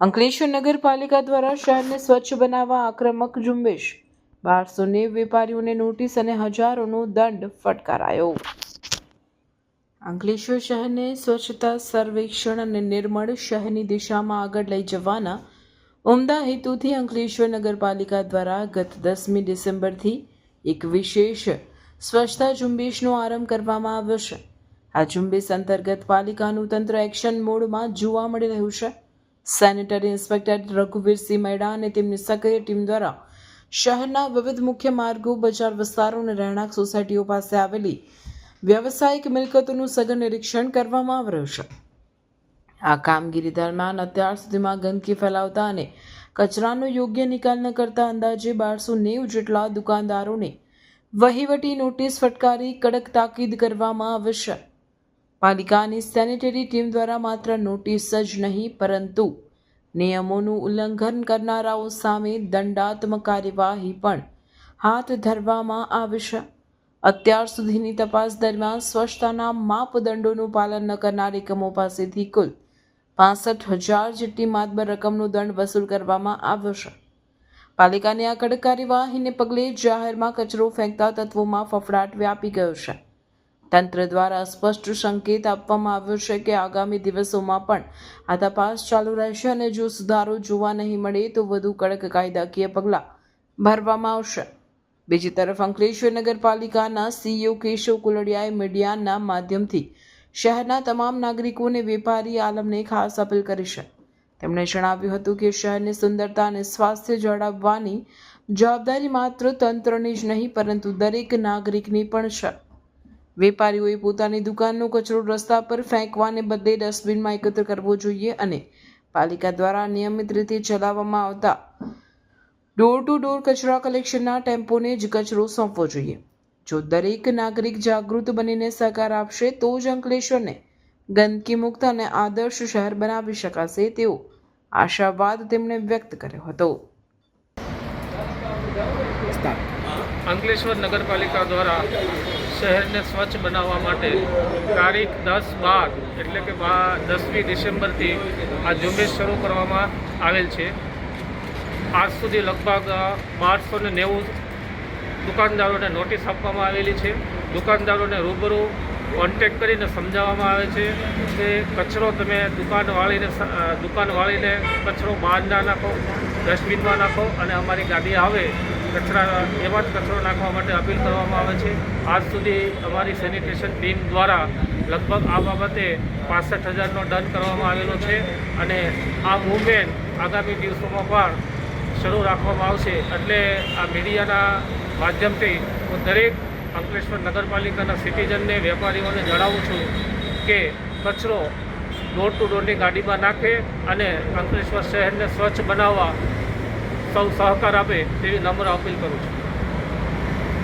અંકલેશ્વર નગરપાલિકા દ્વારા શહેરને સ્વચ્છ બનાવવા આક્રમક ઝુંબેશ, 1290 વેપારીઓને નોટિસ અને હજારોનો દંડ ફટકારાયો। અંકલેશ્વર શહેરને સ્વચ્છતા સર્વેક્ષણ અને નિર્મળ શહેરની દિશામાં આગળ લઈ જવાના ઉમદા હેતુથી અંકલેશ્વર નગરપાલિકા દ્વારા ગત 10મી ડિસેમ્બરથી એક વિશેષ સ્વચ્છતા ઝુંબેશનો આરંભ કરવામાં આવ્યો છે। આ ઝુંબેશ અંતર્ગત પાલિકાનું તંત્ર એક્શન મોડમાં જોવા મળી રહ્યું છે। સેનેટરી ઇન્સ્પેક્ટર રઘુવીરસિંહ મેડા અને તેમની સક્રિય ટીમ દ્વારા શહેરના વિવિધ મુખ્ય માર્ગો, બજાર વિસ્તારો અને રહેણાંક સોસાયટીઓ પાસે આવેલી વ્યવસાયિક મિલકતોનું સઘન નિરીક્ષણ કરવામાં આવી રહ્યું છે। આ કામગીરી દરમિયાન અત્યાર સુધીમાં ગંદકી ફેલાવતા અને કચરાનો યોગ્ય નિકાલ ન કરતા અંદાજે 1290 જેટલા દુકાનદારોને વહીવટી નોટિસ ફટકારી કડક તાકીદ કરવામાં આવી છે। પાલિકાની સેનેટરી ટીમ દ્વારા માત્ર નોટિસ જ નહીં પરંતુ નિયમોનું ઉલ્લંઘન કરનારાઓ સામે દંડાત્મક કાર્યવાહી પણ હાથ ધરવામાં આવી છે। અત્યાર સુધીની તપાસ દરમિયાન સ્વચ્છતાના માપદંડોનું પાલન ન કરનાર એકમો પાસેથી કુલ 65,000 જેટલી માતબર રકમનો દંડ વસૂલ કરવામાં આવ્યો છે। પાલિકાની આ કડક કાર્યવાહીને પગલે જાહેરમાં કચરો ફેંકતા તત્વોમાં ફફડાટ વ્યાપી ગયો છે। તંત્ર દ્વારા સ્પષ્ટ સંકેત આપવામાં આવ્યો છે કે આગામી દિવસોમાં પણ આ તપાસ ચાલુ રહેશે અને જો સુધારો જોવા નહીં મળે તો વધુ કડક કાયદાકીય પગલાં ભરવામાં આવશે। બીજી તરફ અંકલેશ્વર નગરપાલિકાના સીઈઓ કેશવ કુલડિયાએ મીડિયાના માધ્યમથી શહેરના તમામ નાગરિકોને વેપારી આલમને ખાસ અપીલ કરી છે। તેમણે જણાવ્યું હતું કે શહેરની સુંદરતા અને સ્વાસ્થ્ય જાળવવાની જવાબદારી માત્ર તંત્રની જ નહીં પરંતુ દરેક નાગરિકની પણ છે। વેપારીઓએ પોતાની દુકાનનો કચરો રસ્તા પર ફેંકવાને બદલે ડસ્ટબિનમાં એકત્ર કરવો જોઈએ અને પાલિકા દ્વારા નિયમિત રીતે ચલાવવામાં આવતા ડોર ટુ ડોર કચરા કલેક્શનના ટેમ્પોને જ કચરો સોંપવો જોઈએ। જો દરેક નાગરિક જાગૃત બનીને સહકાર આપશે તો જ અંકલેશ્વરને ગંદકી મુક્ત અને આદર્શ શહેર બનાવી શકાશે તેવો આશાવાદ તેમણે વ્યક્ત કર્યો હતો। અંકલેશ્વર નગરપાલિકા દ્વારા શહેરને સ્વચ્છ બનાવવા માટે તારીખ 10/12 એટલે કે 10મી ડિસેમ્બરથી આ ઝુંબેશ શરૂ કરવામાં આવેલ છે। આજ સુધી લગભગ 1290 દુકાનદારોને નોટિસ આપવામાં આવેલી છે। દુકાનદારોને રૂબરૂ કોન્ટેક્ટ કરીને સમજાવવામાં આવે છે કે કચરો તમે દુકાન વાળીને કચરો બહાર ના નાખો, ડસ્ટબિનમાં નાખો અને અમારી ગાડી આવે કચરા એમાં જ કચરો નાખવા માટે અપીલ કરવામાં આવે છે। આજ સુધી અમારી સેનિટેશન ટીમ દ્વારા લગભગ આ બાબતે 65,000નો દંડ કરવામાં આવેલો છે અને આ મૂવમેન્ટ આગામી દિવસોમાં પણ શરૂ રાખવામાં આવશે। એટલે આ મીડિયાના માધ્યમથી હું દરેક અંકલેશ્વર નગરપાલિકાના સિટીઝનને, વેપારીઓને જણાવું છું કે કચરો ડોર ટુ ડોરની ગાડીમાં નાખે અને અંકલેશ્વર શહેરને સ્વચ્છ બનાવવા સૌ સહકાર આપે તેવી નમ્ર અપીલ કરું છું।